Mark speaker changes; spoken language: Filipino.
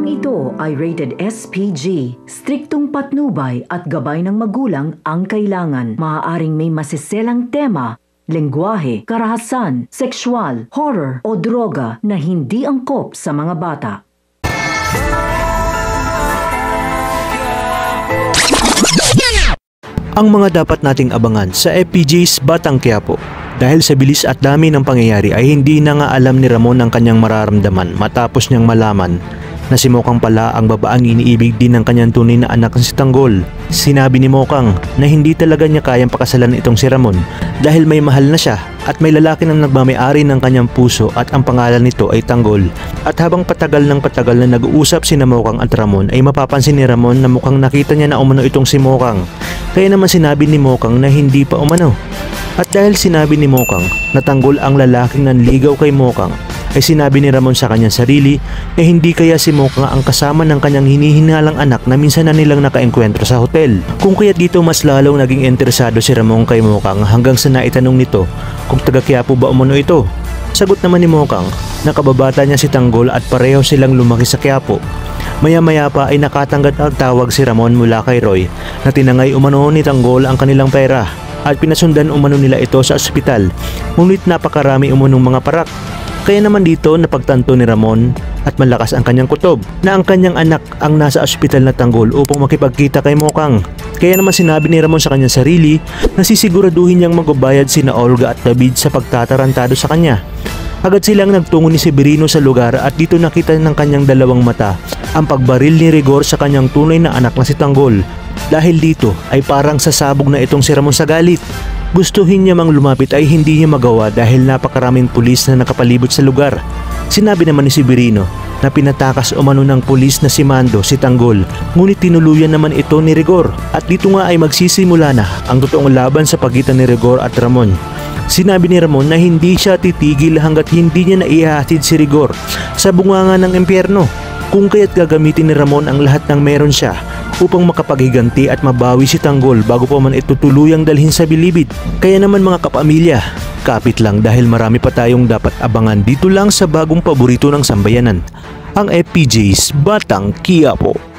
Speaker 1: Programang ito ay rated SPG. Striktong patnubay at gabay ng magulang ang kailangan. Maaaring may masiselang tema, lengguwahe, karahasan, sexual, horror o droga na hindi angkop sa mga bata.
Speaker 2: Ang mga dapat nating abangan sa FPJ's Batang Quiapo. Dahil sa bilis at dami ng pangyayari ay hindi na nga alam ni Ramon ang kanyang mararamdaman matapos niyang malaman na si Mokang pala ang babaang iniibig din ng kanyang tunay na anak na si Tanggol. Sinabi ni Mokang na hindi talaga niya kayang pakasalan itong si Ramon dahil may mahal na siya at may lalaki nang nagmamay-ari ng kanyang puso at ang pangalan nito ay Tanggol. At habang patagal na nag-uusap si Mokang at Ramon ay mapapansin ni Ramon na mukhang nakita niya na umano itong si Mokang. Kaya naman sinabi ni Mokang na hindi pa umano. At dahil sinabi ni Mokang na Tanggol ang lalaking nanligaw kay Mokang, ay sinabi ni Ramon sa kanyang sarili na hindi kaya si Mokang ang kasama ng kanyang hinihinalang anak na minsan na nilang nakaengkwentro sa hotel. Kung kaya't dito mas lalong naging interesado si Ramon kay Mokang hanggang sa naitanong nito kung taga Quiapo ba umano ito. Sagot naman ni Mokang na kababata niya si Tanggol at pareho silang lumaki sa Quiapo. Maya-maya pa ay nakatanggap ang tawag si Ramon mula kay Roy na tinangay umano ni Tanggol ang kanilang pera at pinasundan umano nila ito sa ospital, ngunit napakarami umunong mga parak. Kaya naman dito napagtanto ni Ramon at malakas ang kanyang kutob na ang kanyang anak ang nasa ospital na Tanggol upang makipagkita kay Mokang. Kaya naman sinabi ni Ramon sa kanyang sarili na sisiguraduhin niyang magbabayad sina Olga at David sa pagtatarantado sa kanya. Agad silang nagtungo ni Severino sa lugar at dito nakita ng kanyang dalawang mata ang pagbaril ni Rigor sa kanyang tunay na anak na si Tanggol. Dahil dito ay parang sasabog na itong si Ramon sa galit. Gustuhin niya mang lumapit ay hindi niya magawa dahil napakaraming pulis na nakapalibot sa lugar. Sinabi naman ni Severino na pinatakas umano ng pulis na si Mando si Tanggol, ngunit tinuluyan naman ito ni Rigor. At dito nga ay magsisimula na ang totoong laban sa pagitan ni Rigor at Ramon. Sinabi ni Ramon na hindi siya titigil hanggat hindi niya naihahatid si Rigor sa bunganga ng impyerno, kung kaya't gagamitin ni Ramon ang lahat ng meron siya upang makapaghiganti at mabawi si Tanggol bago pa man ito tuluyang dalhin sa bilibid. Kaya naman mga kapamilya, kapit lang dahil marami pa tayong dapat abangan dito lang sa bagong paborito ng sambayanan, ang FPJ's Batang Quiapo.